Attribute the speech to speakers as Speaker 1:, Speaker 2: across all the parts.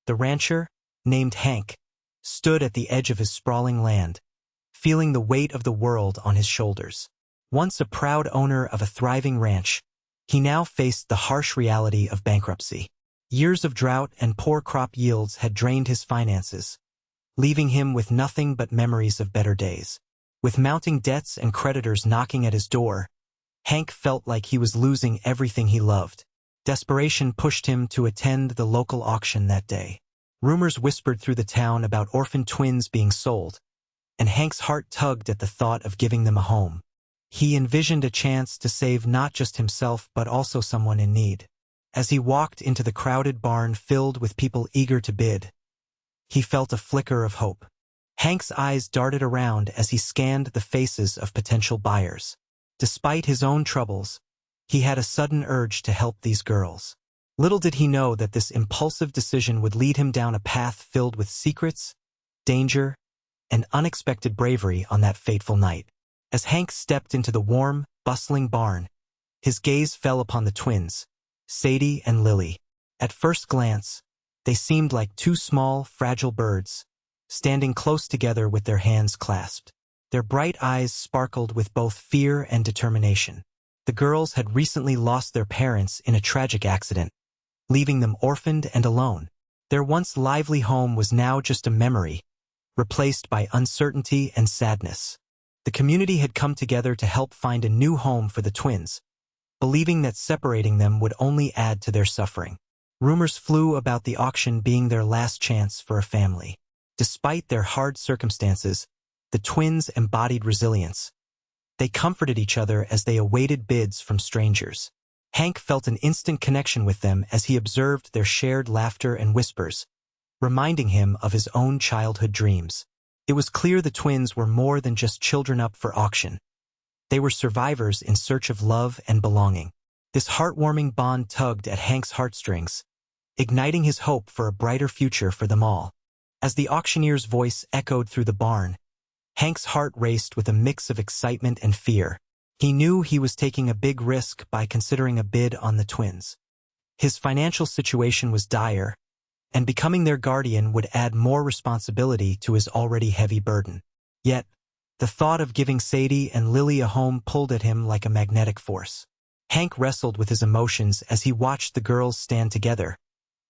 Speaker 1: The rancher, named Hank, stood at the edge of his sprawling land, feeling the weight of the world on his shoulders. Once a proud owner of a thriving ranch, he now faced the harsh reality of bankruptcy. Years of drought and poor crop yields had drained his finances, leaving him with nothing but memories of better days. With mounting debts and creditors knocking at his door, Hank felt like he was losing everything he loved. Desperation pushed him to attend the local auction that day. Rumors whispered through the town about orphan twins being sold, and Hank's heart tugged at the thought of giving them a home. He envisioned a chance to save not just himself but also someone in need. As he walked into the crowded barn filled with people eager to bid, he felt a flicker of hope. Hank's eyes darted around as he scanned the faces of potential buyers. Despite his own troubles, he had a sudden urge to help these girls. Little did he know that this impulsive decision would lead him down a path filled with secrets, danger, and unexpected bravery on that fateful night. As Hank stepped into the warm, bustling barn, his gaze fell upon the twins, Sadie and Lily. At first glance, they seemed like two small, fragile birds, standing close together with their hands clasped. Their bright eyes sparkled with both fear and determination. The girls had recently lost their parents in a tragic accident, leaving them orphaned and alone. Their once lively home was now just a memory, replaced by uncertainty and sadness. The community had come together to help find a new home for the twins, believing that separating them would only add to their suffering. Rumors flew about the auction being their last chance for a family. Despite their hard circumstances, the twins embodied resilience. They comforted each other as they awaited bids from strangers. Hank felt an instant connection with them as he observed their shared laughter and whispers, reminding him of his own childhood dreams. It was clear the twins were more than just children up for auction. They were survivors in search of love and belonging. This heartwarming bond tugged at Hank's heartstrings, igniting his hope for a brighter future for them all. As the auctioneer's voice echoed through the barn, Hank's heart raced with a mix of excitement and fear. He knew he was taking a big risk by considering a bid on the twins. His financial situation was dire, and becoming their guardian would add more responsibility to his already heavy burden. Yet, the thought of giving Sadie and Lily a home pulled at him like a magnetic force. Hank wrestled with his emotions as he watched the girls stand together,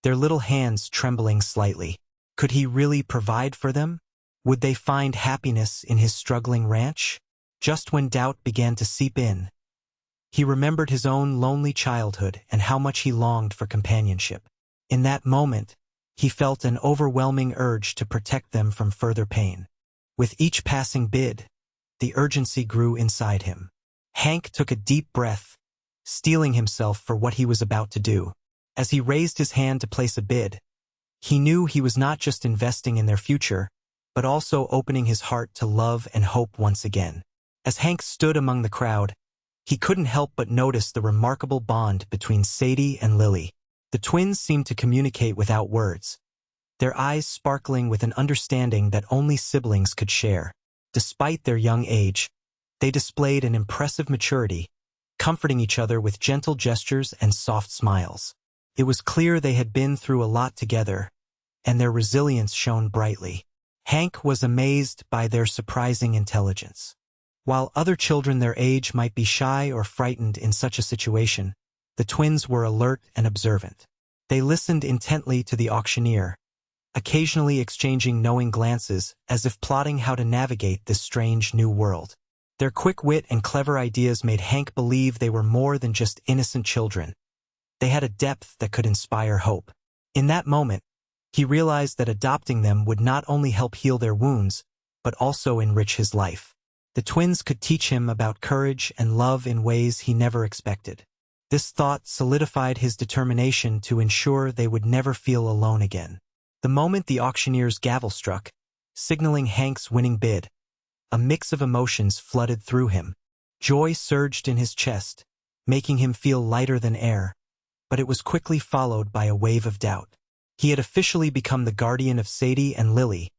Speaker 1: their little hands trembling slightly. Could he really provide for them? Would they find happiness in his struggling ranch? Just when doubt began to seep in, he remembered his own lonely childhood and how much he longed for companionship. In that moment, he felt an overwhelming urge to protect them from further pain. With each passing bid, the urgency grew inside him. Hank took a deep breath, steeling himself for what he was about to do. As he raised his hand to place a bid, he knew he was not just investing in their future, but also opening his heart to love and hope once again. As Hank stood among the crowd, he couldn't help but notice the remarkable bond between Sadie and Lily. The twins seemed to communicate without words, their eyes sparkling with an understanding that only siblings could share. Despite their young age, they displayed an impressive maturity, comforting each other with gentle gestures and soft smiles. It was clear they had been through a lot together, and their resilience shone brightly. Hank was amazed by their surprising intelligence. While other children their age might be shy or frightened in such a situation, the twins were alert and observant. They listened intently to the auctioneer, occasionally exchanging knowing glances as if plotting how to navigate this strange new world. Their quick wit and clever ideas made Hank believe they were more than just innocent children. They had a depth that could inspire hope. In that moment, he realized that adopting them would not only help heal their wounds, but also enrich his life. The twins could teach him about courage and love in ways he never expected. This thought solidified his determination to ensure they would never feel alone again. The moment the auctioneer's gavel struck, signaling Hank's winning bid, a mix of emotions flooded through him. Joy surged in his chest, making him feel lighter than air, but it was quickly followed by a wave of doubt. He had officially become the guardian of Sadie and Lily,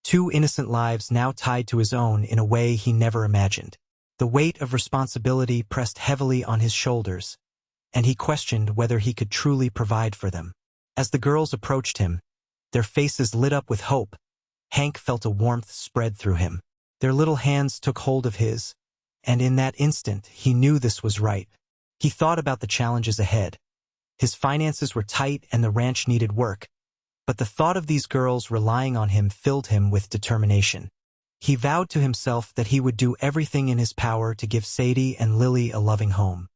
Speaker 1: two innocent lives now tied to his own in a way he never imagined. The weight of responsibility pressed heavily on his shoulders, and he questioned whether he could truly provide for them. As the girls approached him, their faces lit up with hope. Hank felt a warmth spread through him. Their little hands took hold of his, and in that instant he knew this was right. He thought about the challenges ahead. His finances were tight and the ranch needed work, but the thought of these girls relying on him filled him with determination. He vowed to himself that he would do everything in his power to give Sadie and Lily a loving home.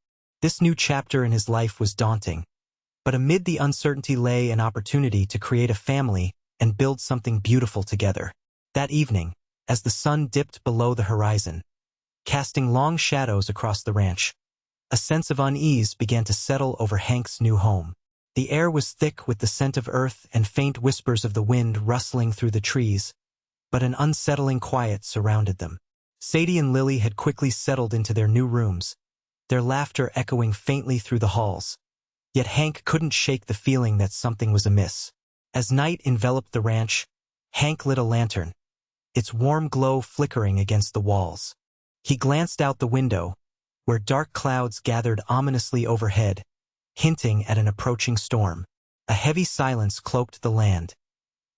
Speaker 1: This new chapter in his life was daunting, but amid the uncertainty lay an opportunity to create a family and build something beautiful together. That evening, as the sun dipped below the horizon, casting long shadows across the ranch, a sense of unease began to settle over Hank's new home. The air was thick with the scent of earth and faint whispers of the wind rustling through the trees, but an unsettling quiet surrounded them. Sadie and Lily had quickly settled into their new rooms, their laughter echoing faintly through the halls. Yet Hank couldn't shake the feeling that something was amiss. As night enveloped the ranch, Hank lit a lantern, its warm glow flickering against the walls. He glanced out the window, where dark clouds gathered ominously overhead, hinting at an approaching storm. A heavy silence cloaked the land.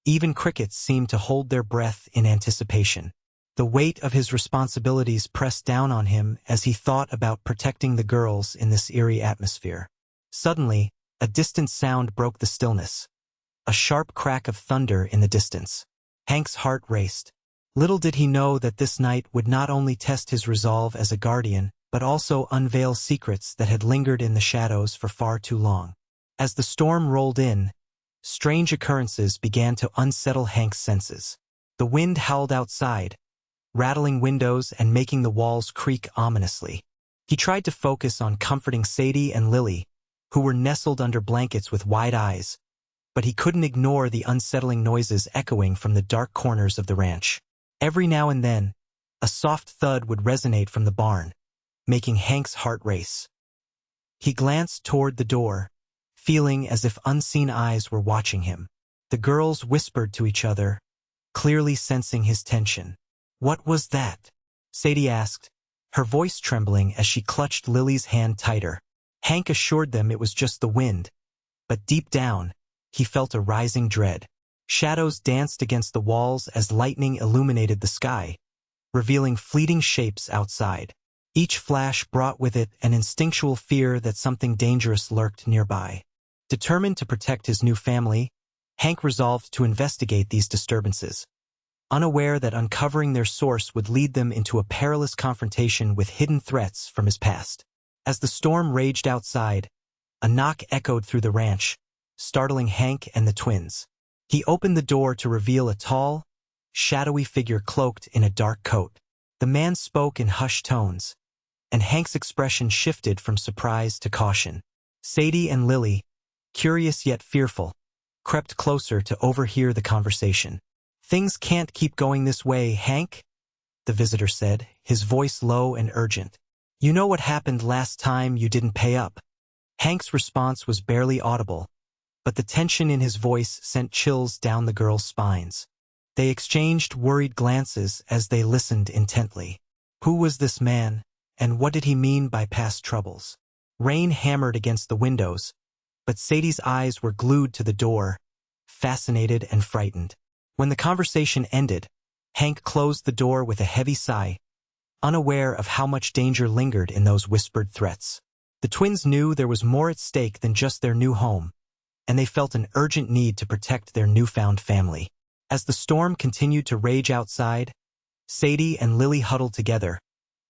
Speaker 1: Even crickets seemed to hold their breath in anticipation. The weight of his responsibilities pressed down on him as he thought about protecting the girls in this eerie atmosphere. Suddenly, a distant sound broke the stillness. A sharp crack of thunder in the distance. Hank's heart raced. Little did he know that this night would not only test his resolve as a guardian, but also unveil secrets that had lingered in the shadows for far too long. As the storm rolled in, strange occurrences began to unsettle Hank's senses. The wind howled outside, rattling windows and making the walls creak ominously. He tried to focus on comforting Sadie and Lily, who were nestled under blankets with wide eyes, but he couldn't ignore the unsettling noises echoing from the dark corners of the ranch. Every now and then, a soft thud would resonate from the barn, making Hank's heart race. He glanced toward the door, feeling as if unseen eyes were watching him. The girls whispered to each other, clearly sensing his tension. "What was that?" Sadie asked, her voice trembling as she clutched Lily's hand tighter. Hank assured them it was just the wind, but deep down, he felt a rising dread. Shadows danced against the walls as lightning illuminated the sky, revealing fleeting shapes outside. Each flash brought with it an instinctual fear that something dangerous lurked nearby. Determined to protect his new family, Hank resolved to investigate these disturbances, unaware that uncovering their source would lead them into a perilous confrontation with hidden threats from his past. As the storm raged outside, a knock echoed through the ranch, startling Hank and the twins. He opened the door to reveal a tall, shadowy figure cloaked in a dark coat. The man spoke in hushed tones, and Hank's expression shifted from surprise to caution. Sadie and Lily, curious yet fearful, crept closer to overhear the conversation. "Things can't keep going this way, Hank," the visitor said, his voice low and urgent. "You know what happened last time you didn't pay up." Hank's response was barely audible, but the tension in his voice sent chills down the girls' spines. They exchanged worried glances as they listened intently. Who was this man, and what did he mean by past troubles? Rain hammered against the windows, but Sadie's eyes were glued to the door, fascinated and frightened. When the conversation ended, Hank closed the door with a heavy sigh, unaware of how much danger lingered in those whispered threats. The twins knew there was more at stake than just their new home, and they felt an urgent need to protect their newfound family. As the storm continued to rage outside, Sadie and Lily huddled together,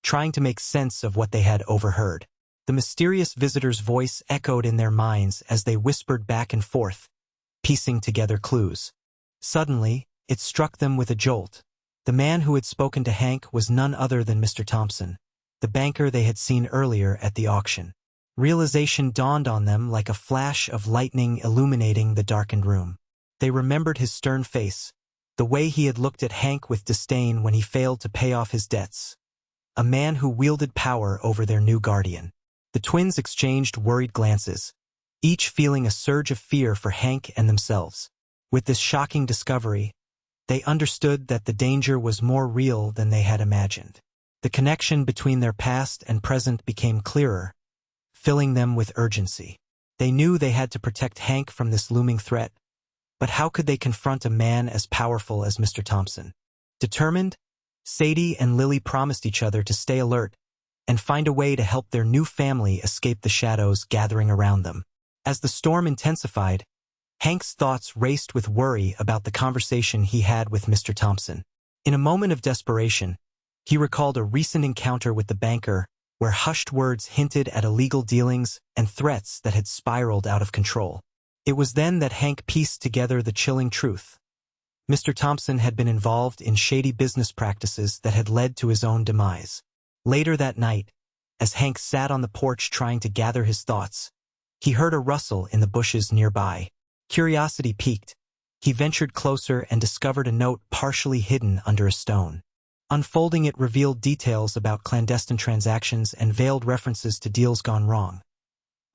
Speaker 1: trying to make sense of what they had overheard. The mysterious visitor's voice echoed in their minds as they whispered back and forth, piecing together clues. Suddenly, it struck them with a jolt. The man who had spoken to Hank was none other than Mr. Thompson, the banker they had seen earlier at the auction. Realization dawned on them like a flash of lightning illuminating the darkened room. They remembered his stern face, the way he had looked at Hank with disdain when he failed to pay off his debts. A man who wielded power over their new guardian. The twins exchanged worried glances, each feeling a surge of fear for Hank and themselves. With this shocking discovery, they understood that the danger was more real than they had imagined. The connection between their past and present became clearer, filling them with urgency. They knew they had to protect Hank from this looming threat, But how could they confront a man as powerful as Mr. Thompson? Determined, Sadie and Lily promised each other to stay alert and find a way to help their new family escape the shadows gathering around them. As the storm intensified, Hank's thoughts raced with worry about the conversation he had with Mr. Thompson. In a moment of desperation, he recalled a recent encounter with the banker where hushed words hinted at illegal dealings and threats that had spiraled out of control. It was then that Hank pieced together the chilling truth. Mr. Thompson had been involved in shady business practices that had led to his own demise. Later that night, as Hank sat on the porch trying to gather his thoughts, he heard a rustle in the bushes nearby. Curiosity piqued. He ventured closer and discovered a note partially hidden under a stone. Unfolding it revealed details about clandestine transactions and veiled references to deals gone wrong.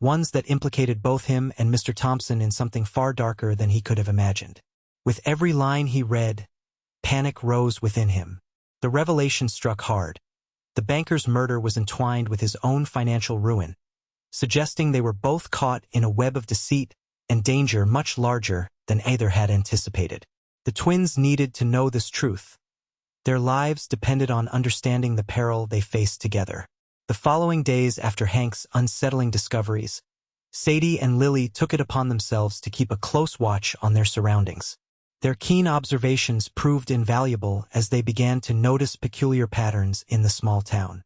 Speaker 1: Ones that implicated both him and Mr. Thompson in something far darker than he could have imagined. With every line he read, panic rose within him. The revelation struck hard. The banker's murder was entwined with his own financial ruin, suggesting they were both caught in a web of deceit and danger much larger than either had anticipated. The twins needed to know this truth. Their lives depended on understanding the peril they faced together. The following days after Hank's unsettling discoveries, Sadie and Lily took it upon themselves to keep a close watch on their surroundings. Their keen observations proved invaluable as they began to notice peculiar patterns in the small town.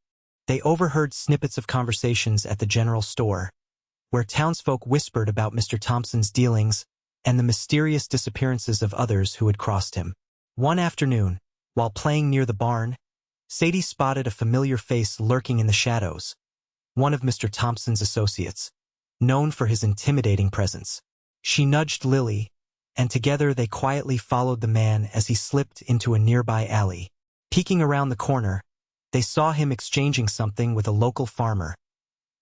Speaker 1: They overheard snippets of conversations at the general store, where townsfolk whispered about Mr. Thompson's dealings and the mysterious disappearances of others who had crossed him. One afternoon, while playing near the barn, Sadie spotted a familiar face lurking in the shadows, one of Mr. Thompson's associates, known for his intimidating presence. She nudged Lily, and together they quietly followed the man as he slipped into a nearby alley. Peeking around the corner, they saw him exchanging something with a local farmer,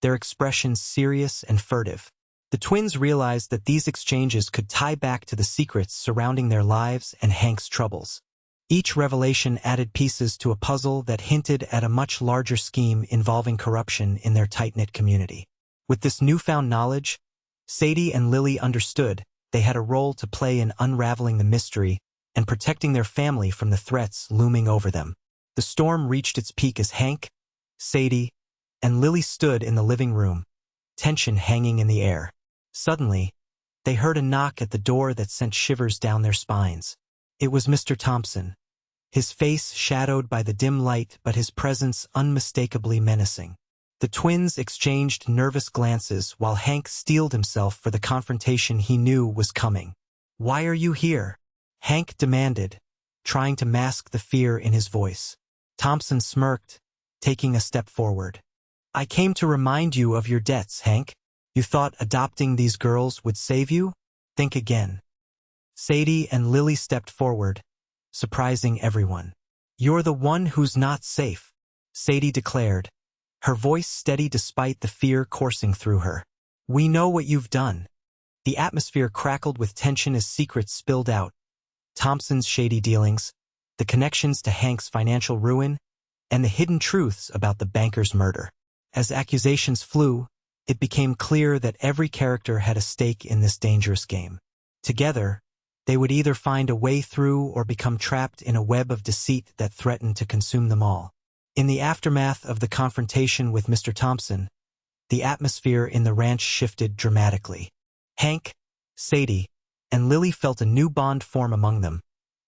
Speaker 1: their expressions serious and furtive. The twins realized that these exchanges could tie back to the secrets surrounding their lives and Hank's troubles. Each revelation added pieces to a puzzle that hinted at a much larger scheme involving corruption in their tight-knit community. With this newfound knowledge, Sadie and Lily understood they had a role to play in unraveling the mystery and protecting their family from the threats looming over them. The storm reached its peak as Hank, Sadie, and Lily stood in the living room, tension hanging in the air. Suddenly, they heard a knock at the door that sent shivers down their spines. It was Mr. Thompson, his face shadowed by the dim light but his presence unmistakably menacing. The twins exchanged nervous glances while Hank steeled himself for the confrontation he knew was coming. "Why are you here?" Hank demanded, trying to mask the fear in his voice. Thompson smirked, taking a step forward. "I came to remind you of your debts, Hank. You thought adopting these girls would save you? Think again." Sadie and Lily stepped forward, surprising everyone. "You're the one who's not safe," Sadie declared, her voice steady despite the fear coursing through her. "We know what you've done." The atmosphere crackled with tension as secrets spilled out. Thompson's shady dealings, the connections to Hank's financial ruin, and the hidden truths about the banker's murder. As accusations flew, it became clear that every character had a stake in this dangerous game. Together, they would either find a way through or become trapped in a web of deceit that threatened to consume them all. In the aftermath of the confrontation with Mr. Thompson, the atmosphere in the ranch shifted dramatically. Hank, Sadie, and Lily felt a new bond form among them,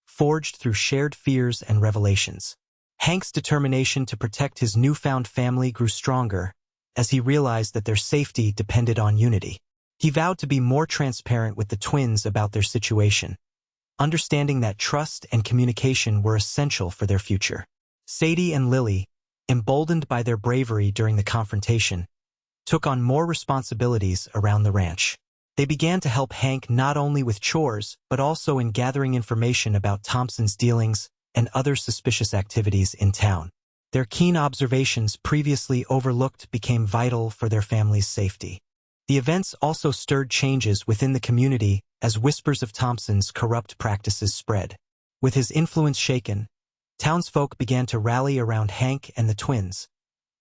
Speaker 1: forged through shared fears and revelations. Hank's determination to protect his newfound family grew stronger as he realized that their safety depended on unity. He vowed to be more transparent with the twins about their situation, understanding that trust and communication were essential for their future. Sadie and Lily, emboldened by their bravery during the confrontation, took on more responsibilities around the ranch. They began to help Hank not only with chores but also in gathering information about Thompson's dealings and other suspicious activities in town. Their keen observations previously overlooked became vital for their family's safety. The events also stirred changes within the community as whispers of Thompson's corrupt practices spread. With his influence shaken, townsfolk began to rally around Hank and the twins,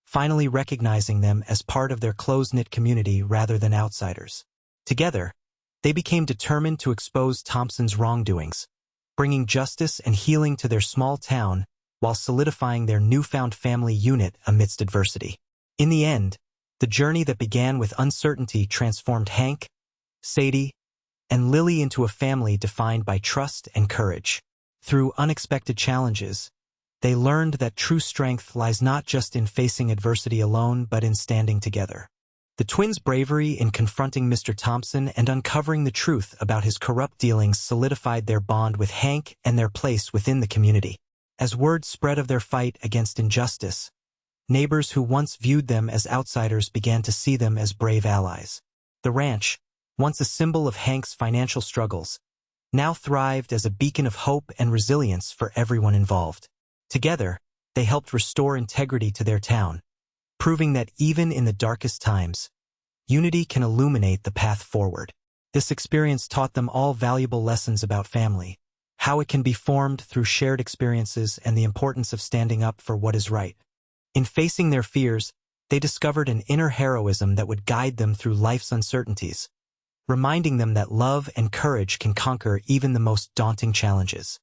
Speaker 1: finally recognizing them as part of their close-knit community rather than outsiders. Together, They became determined to expose Thompson's wrongdoings, bringing justice and healing to their small town while solidifying their newfound family unit amidst adversity. In the end, the journey that began with uncertainty transformed Hank, Sadie, and Lily into a family defined by trust and courage. Through unexpected challenges, they learned that true strength lies not just in facing adversity alone, but in standing together. The twins' bravery in confronting Mr. Thompson and uncovering the truth about his corrupt dealings solidified their bond with Hank and their place within the community. As word spread of their fight against injustice, neighbors who once viewed them as outsiders began to see them as brave allies. The ranch, once a symbol of Hank's financial struggles, now thrived as a beacon of hope and resilience for everyone involved. Together, they helped restore integrity to their town, proving that even in the darkest times, unity can illuminate the path forward. This experience taught them all valuable lessons about family, how it can be formed through shared experiences, and the importance of standing up for what is right. In facing their fears, they discovered an inner heroism that would guide them through life's uncertainties, reminding them that love and courage can conquer even the most daunting challenges.